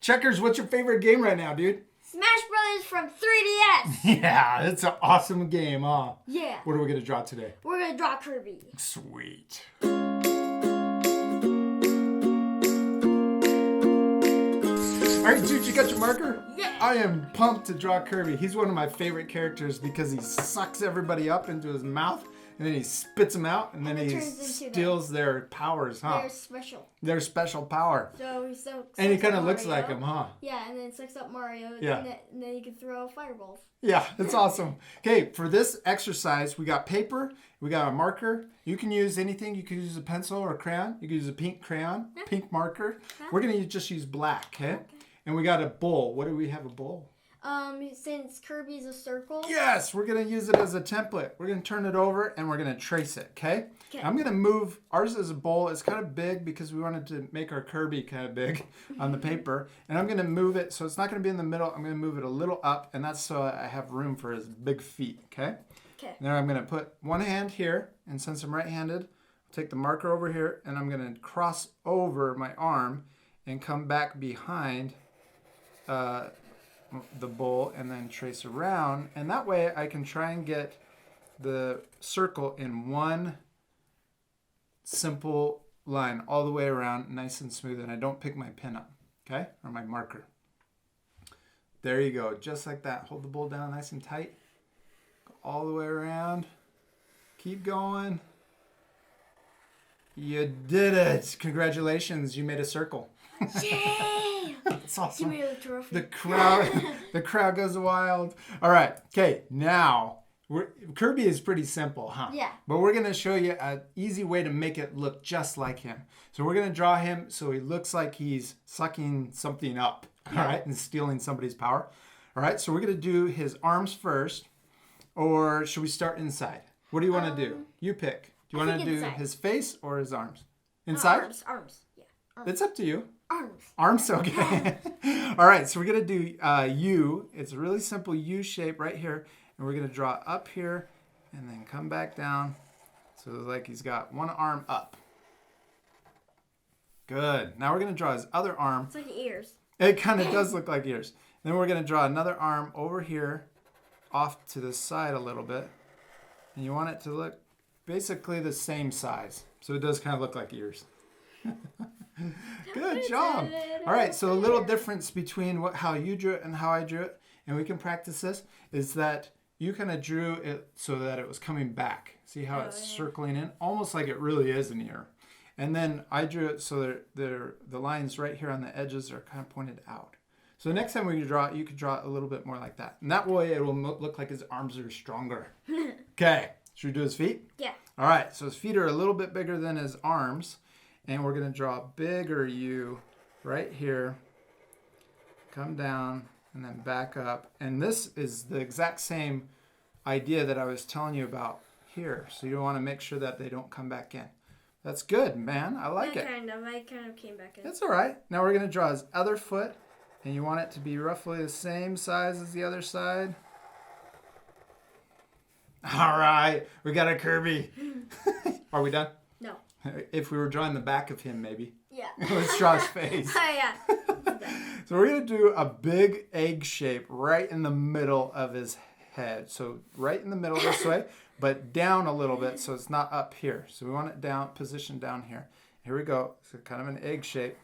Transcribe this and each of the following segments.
Checkers, what's your favorite game right now, dude? Smash Brothers from 3DS. Yeah, it's an awesome game, huh? Yeah. What are we going to draw today? We're going to draw Kirby. Sweet. All right, dude, you got your marker? Yeah. I am pumped to draw Kirby. He's one of my favorite characters because he sucks everybody up into his mouth, and then he spits them out, and then he steals their powers, huh? They're special. Their special power. So he sucks And he kind of Mario. looks like him, huh? Yeah, and then sucks up Mario, Yeah. and then you can throw fireballs. Yeah, it's awesome. Okay, for this exercise, we got paper, we got a marker. You can use anything. You can use a pencil or a crayon. You can use a pink crayon, pink marker. We're going to just use black, okay? And we got a bowl. What do we have, a bowl? Since Kirby's a circle. Yes, we're going to use it as a template. We're going to turn it over and we're going to trace it, okay? I'm going to move, ours is a bowl. It's kind of big because we wanted to make our Kirby kind of big on the paper. And I'm going to move it, so it's not going to be in the middle. I'm going to move it a little up, and that's so I have room for his big feet, okay? Okay. Now I'm going to put one hand here, and since I'm right-handed, I'll take the marker over here, and I'm going to cross over my arm and come back behind the bowl and then trace around, and that way I can try and get the circle in one simple line all the way around, nice and smooth, and I don't pick my pen up, okay, or my marker. There you go, just like that. Hold the bowl down nice and tight, go all the way around, keep going. You did it. Congratulations, you made a circle. Yay! That's awesome. Give me the trophy. The crowd goes wild. All right, okay, now Kirby is pretty simple, huh? Yeah. But we're gonna show you an easy way to make it look just like him. So we're gonna draw him so he looks like he's sucking something up, all right, and stealing somebody's power. All right, so we're gonna do his arms first, or should we start inside? What do you want to do? You pick. Do you want to do inside. his face or his arms? Inside? Arms. Yeah. Arms. It's up to you. Arms, okay. All right, so we're going to do U. It's a really simple U shape right here. And we're going to draw up here and then come back down. So it's like he's got one arm up. Good. Now we're going to draw his other arm. It's like ears. It kind of does look like ears. Then we're going to draw another arm over here off to the side a little bit. And you want it to look basically the same size. So it does kind of look like ears. Good job. All right, so a little difference between how you drew it and how I drew it, and we can practice this, is that you kind of drew it so that it was coming back. See how it's circling in? Almost like it really is an ear. And then I drew it so that the lines right here on the edges are kind of pointed out. So next time when you draw it, you could draw it a little bit more like that. And that way it will look like his arms are stronger. Okay, should we do his feet? Yeah. All right, so his feet are a little bit bigger than his arms. And we're going to draw a bigger U right here. Come down and then back up. And this is the exact same idea that I was telling you about here. So you want to make sure that they don't come back in. That's good, man. I like it. I kind of came back in. That's all right. Now we're going to draw his other foot. And you want it to be roughly the same size as the other side. All right. We got a Kirby. Are we done? No. If we were drawing the back of him, maybe. Yeah. Let's draw his face. Oh, yeah. So we're going to do a big egg shape right in the middle of his head. So right in the middle this way, but down a little bit so it's not up here. So we want it down, positioned down here. Here we go. So kind of an egg shape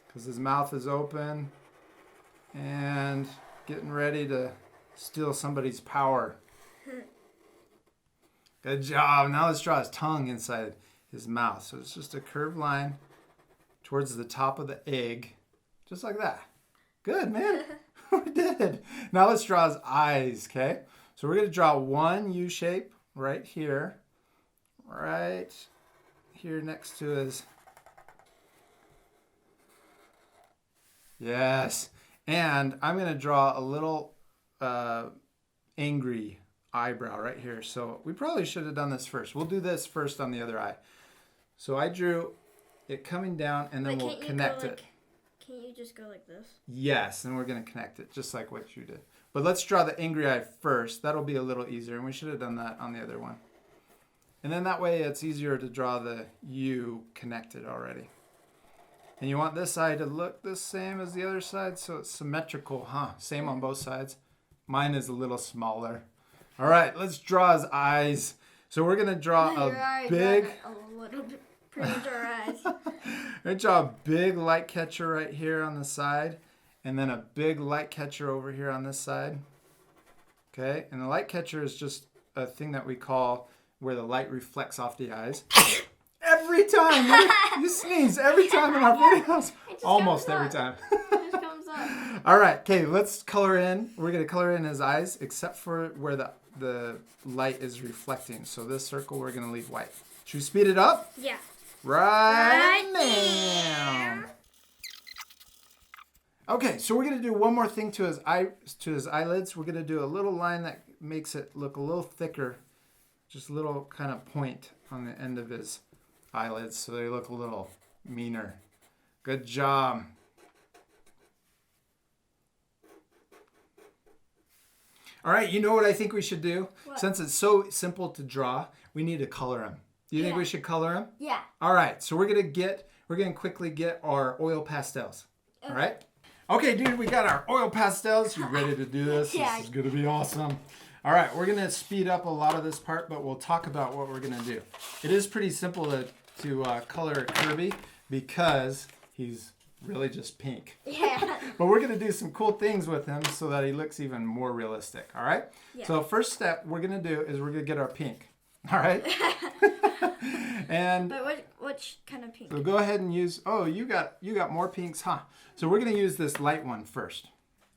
because his mouth is open and getting ready to steal somebody's power. Good job. Now let's draw his tongue inside his mouth. So it's just a curved line towards the top of the egg. Just like that. Good, man. We did. Now let's draw his eyes, okay? So we're going to draw one U shape right here. Right here next to his... Yes. And I'm going to draw a little angry eyebrow right here. So we probably should have done this first. We'll do this first on the other eye. So I drew it coming down and then we'll connect it. Can't you just go like this? Yes, and we're going to connect it just like what you did. But let's draw the angry eye first. That'll be a little easier, and we should have done that on the other one. And then that way it's easier to draw the U connected already. And you want this eye to look the same as the other side, so it's symmetrical, huh? Same on both sides. Mine is a little smaller. All right, let's draw his eyes. So we're gonna draw a big. A little bit premature eyes. We're gonna draw a big light catcher right here on the side, and then a big light catcher over here on this side. Okay, and the light catcher is just a thing that we call where the light reflects off the eyes. Every time you sneeze, every time in our videos, almost every time. It just comes up. All right, okay, let's color in. We're gonna color in his eyes, except for where the light is reflecting. So this circle we're gonna leave white. Should we speed it up? Yeah. Right now. Okay, so we're gonna do one more thing to his eyelids. We're gonna do a little line that makes it look a little thicker, just a little kind of point on the end of his eyelids, so they look a little meaner. Good job. All right, you know what I think we should do? What? Since it's so simple to draw, we need to color him. Do you think Yeah. we should color him? Yeah. All right, so we're gonna quickly get our oil pastels. Okay. All right. Okay, dude, we got our oil pastels. You ready to do this? Yeah. This is gonna be awesome. All right, we're gonna speed up a lot of this part, but we'll talk about what we're gonna do. It is pretty simple to color Kirby because he's really just pink. Yeah. But we're gonna do some cool things with him so that he looks even more realistic. All right. Yeah. So first step we're gonna do is we're gonna get our pink. All right. And But which kind of pink? so go ahead and use. Oh, you got more pinks, huh? So we're gonna use this light one first.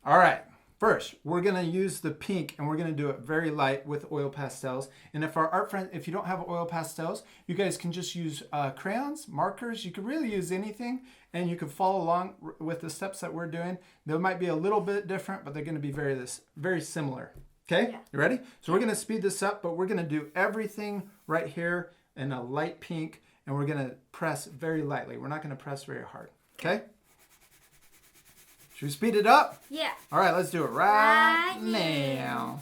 All right. First, we're gonna use the pink, and we're gonna do it very light with oil pastels. And if our art friend, if you don't have oil pastels, you guys can just use crayons, markers. You could really use anything, and you can follow along with the steps that we're doing. They might be a little bit different, but they're gonna be very similar. Okay, Yeah. You ready? So we're gonna speed this up, but we're gonna do everything right here in a light pink, and we're gonna press very lightly. We're not gonna press very hard. Okay? Should we speed it up? Yeah. All right, let's do it right Right now.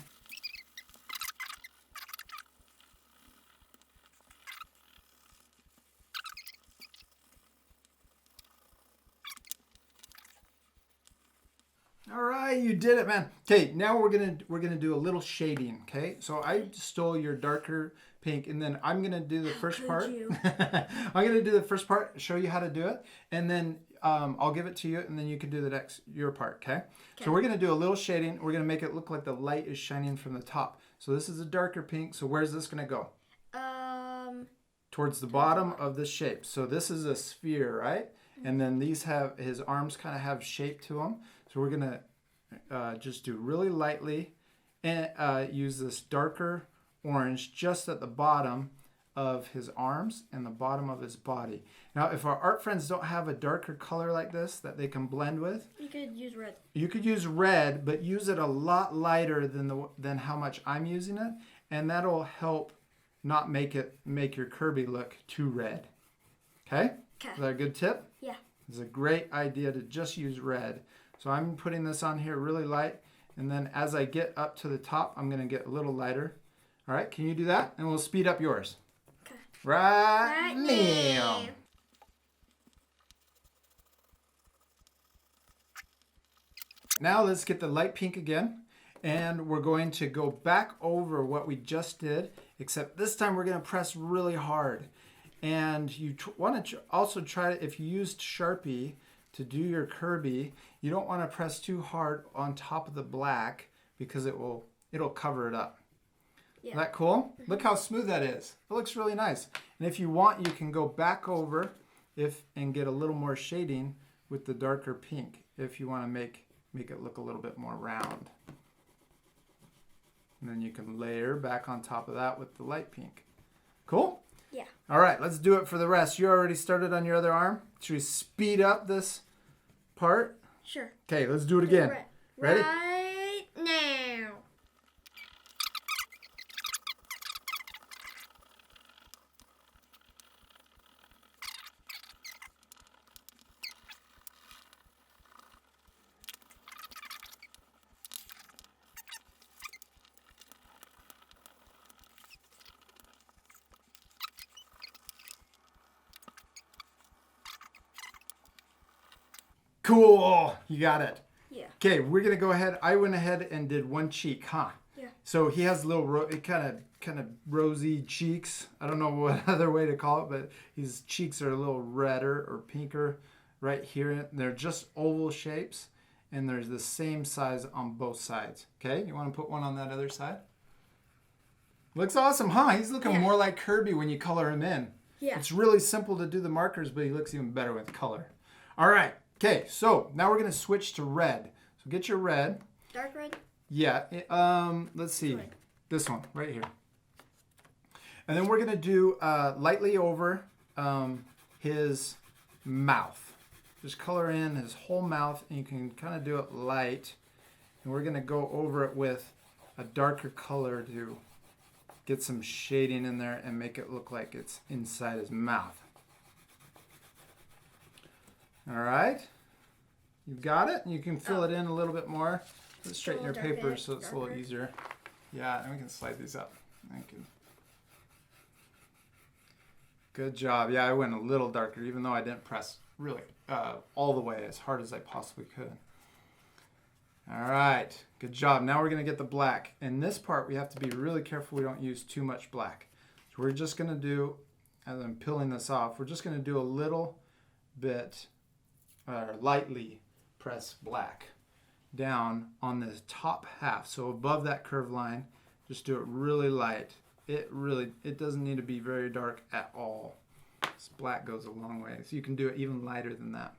All right, you did it, man. Okay, now we're gonna do a little shading. Okay, so I stole your darker pink, and then I'm gonna do the first part. I'm gonna do the first part, show you how to do it, and then I'll give it to you, and then you can do your part. Okay. So we're gonna do a little shading. We're gonna make it look like the light is shining from the top. So this is a darker pink. So where's this gonna go? Towards the bottom of the shape. So this is a sphere, right? And then his arms kind of have shape to them. So we're gonna just do really lightly and use this darker orange just at the bottom of his arms and the bottom of his body. Now, if our art friends don't have a darker color like this that they can blend with, You could use red. you could use red, but use it a lot lighter than how much I'm using it, and that'll help not make your Kirby look too red. Okay? Okay. Is that a good tip? Yeah. It's a great idea to just use red. So I'm putting this on here really light, and then as I get up to the top, I'm gonna get a little lighter. All right, can you do that? And we'll speed up yours. Okay. Right now. Now let's get the light pink again, and we're going to go back over what we just did, except this time we're going to press really hard. And you want to also try, if you used Sharpie to do your Kirby, you don't want to press too hard on top of the black because it'll cover it up. Yeah. Is that cool? Look how smooth that is. It looks really nice. And if you want, you can go back over and get a little more shading with the darker pink if you want to make it look a little bit more round. And then you can layer back on top of that with the light pink. Cool? Yeah. All right, let's do it for the rest. You already started on your other arm. Should we speed up this part? Sure. Okay, let's do it again. Ready? Right now. Cool. You got it. Yeah. Okay, we're gonna go ahead. I went ahead and did one cheek, huh? Yeah. So he has little kind of rosy cheeks. I don't know what other way to call it, but his cheeks are a little redder or pinker right here. They're just oval shapes, and there's the same size on both sides. Okay, you want to put one on that other side? Looks awesome, huh? He's looking more like Kirby when you color him in. Yeah. It's really simple to do the markers, but he looks even better with color. All right. Okay, so now we're going to switch to red. So get your red. Dark red? Yeah. Let's see. This one right here. And then we're going to do lightly over his mouth. Just color in his whole mouth, and you can kind of do it light. And we're going to go over it with a darker color to get some shading in there and make it look like it's inside his mouth. All right. You got it? You can fill it in a little bit more. Let's straighten your paper so it's a little easier. Yeah, and we can slide these up. Thank you. Good job. Yeah, I went a little darker, even though I didn't press really all the way as hard as I possibly could. All right, good job. Now we're going to get the black. In this part, we have to be really careful we don't use too much black. So we're just going to do, as I'm peeling this off, we're just going to do a little bit, lightly press black down on the top half. So above that curved line, just do it really light. It doesn't need to be very dark at all. This black goes a long way. So you can do it even lighter than that.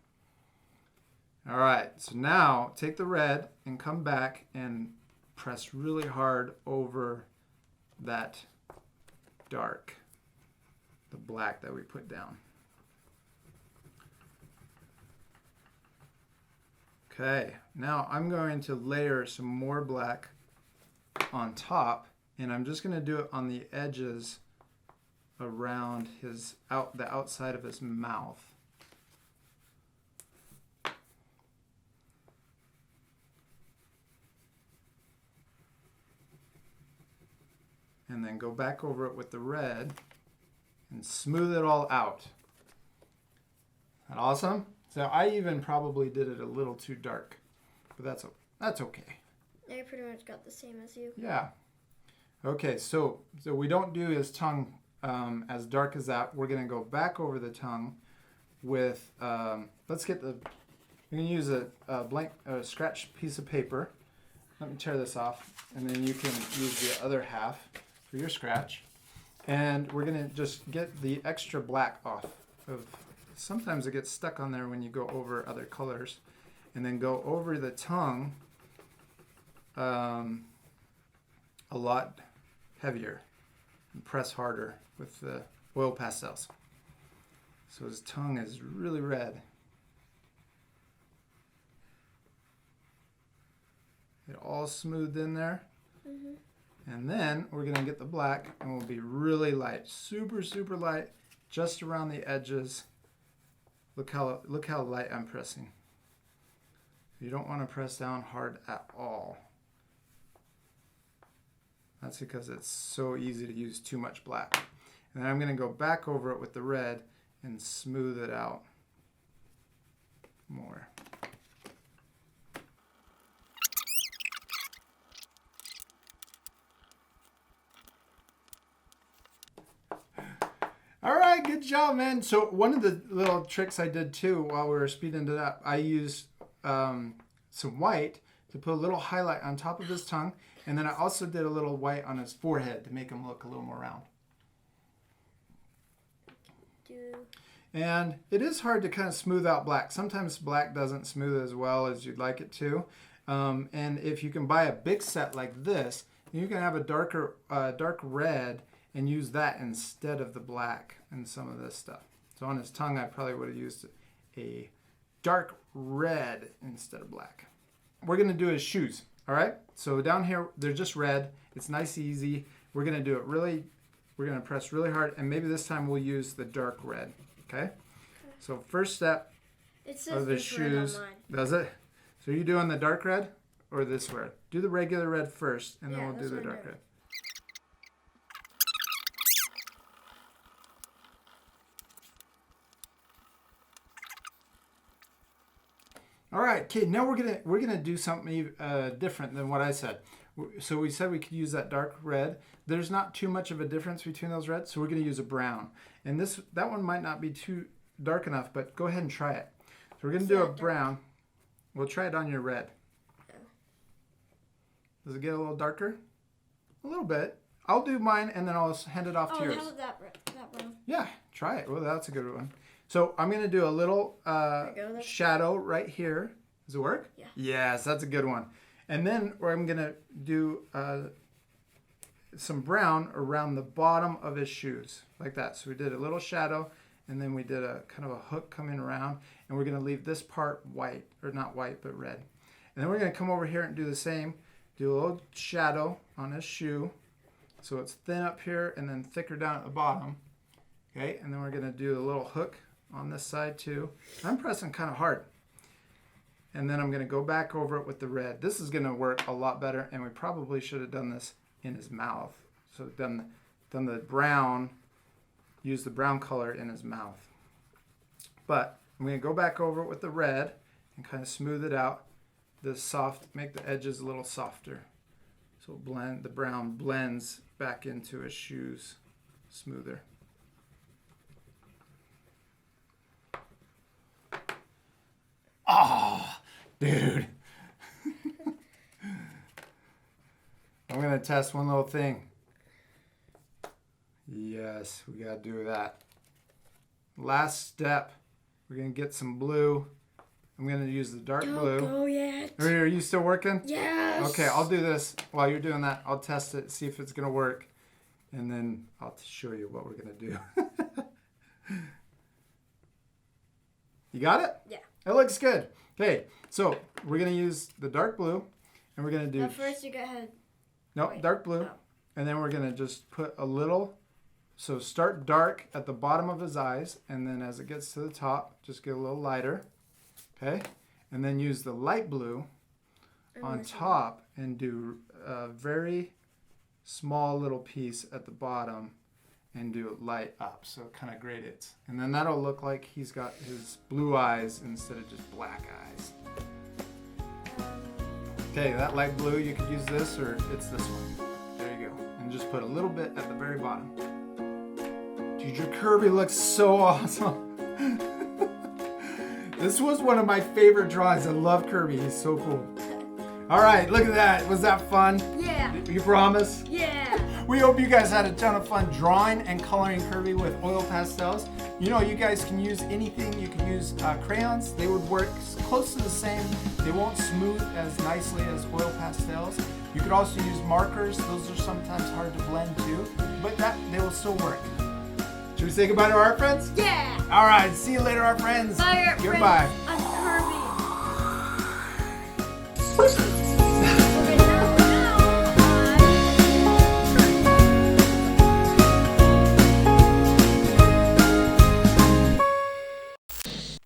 All right, so now take the red and come back and press really hard over that dark, the black that we put down. Okay, now I'm going to layer some more black on top, and I'm just going to do it on the edges around the outside of his mouth. And then go back over it with the red and smooth it all out. Isn't that awesome? So I even probably did it a little too dark, but that's okay. I pretty much got the same as you. Yeah. Okay, so we don't do his tongue as dark as that. We're gonna go back over the tongue with we're gonna use a blank scratch piece of paper. Let me tear this off, and then you can use the other half for your scratch. And we're gonna just get the extra black off of. Sometimes it gets stuck on there when you go over other colors, and then go over the tongue a lot heavier and press harder with the oil pastels. So his tongue is really red. Get all smoothed in there. Mm-hmm. And then we're going to get the black, and we'll be really light, super, super light, just around the edges. Look how light I'm pressing. You don't want to press down hard at all. That's because it's so easy to use too much black. And then I'm going to go back over it with the red and smooth it out more. All right, good job, man. So one of the little tricks I did too while we were speeding it up, I used some white to put a little highlight on top of his tongue, and then I also did a little white on his forehead to make him look a little more round. And it is hard to kind of smooth out black. Sometimes black doesn't smooth as well as you'd like it to. And if you can buy a big set like this, you can have a dark red and use that instead of the black and some of this stuff. So on his tongue, I probably would have used a dark red instead of black. We're gonna do his shoes, all right? So down here, they're just red. It's nice, easy. We're gonna do it we're gonna press really hard, and maybe this time we'll use the dark red, okay? So first step of the shoes, does it? So are you doing the dark red or this red? Do the regular red first, and then we'll do the dark red. All right, okay. Now we're gonna do something different than what I said. So we said we could use that dark red. There's not too much of a difference between those reds, so we're gonna use a brown. And that one might not be too dark enough, but go ahead and try it. So we're gonna do a brown. We'll try it on your red. Does it get a little darker? A little bit. I'll do mine and then I'll hand it off to yours. Oh, how about that brown? Yeah, try it. Well, that's a good one. So I'm going to do a little shadow right here. Does it work? Yeah. Yes, that's a good one. And then I'm going to do some brown around the bottom of his shoes, like that. So we did a little shadow, and then we did a kind of a hook coming around, and we're going to leave this part white, or not white, but red. And then we're going to come over here and do the same. Do a little shadow on his shoe, so it's thin up here and then thicker down at the bottom. Okay, and then we're going to do a little hook on this side too. I'm pressing kind of hard. And then I'm going to go back over it with the red. This is going to work a lot better, and we probably should have done this in his mouth. So done the brown, use the brown color in his mouth. But I'm going to go back over it with the red and kind of smooth it out. Make the edges a little softer. So the brown blends back into his shoes smoother. Oh, dude. I'm going to test one little thing. Yes, we got to do that. Last step. We're going to get some blue. I'm going to use the dark blue. Don't go yet. Are you still working? Yes. Okay, I'll do this. While you're doing that, I'll test it, see if it's going to work. And then I'll show you what we're going to do. You got it? Yeah. It looks good. Okay, so we're going to use the dark blue. And we're going to do... But first you go ahead. No, dark blue. Oh. And then we're going to just put a little... So start dark at the bottom of his eyes. And then as it gets to the top, just get a little lighter. Okay, and then use the light blue on top and do a very small little piece at the bottom and do it light up, so it kind of gradients. And then that'll look like he's got his blue eyes instead of just black eyes. Okay, that light blue, you could use this or it's this one. There you go. And just put a little bit at the very bottom. Dude, your Kirby looks so awesome. This was one of my favorite drawings. I love Kirby. He's so cool. All right, look at that. Was that fun? Yeah. You promise? Yeah. We hope you guys had a ton of fun drawing and coloring Kirby with oil pastels. You know, you guys can use anything. You can use crayons. They would work close to the same. They won't smooth as nicely as oil pastels. You could also use markers. Those are sometimes hard to blend too, but they will still work. Should we say goodbye to our friends? Yeah. All right. See you later, our friends. Bye, our Goodbye. friends. I'm Kirby.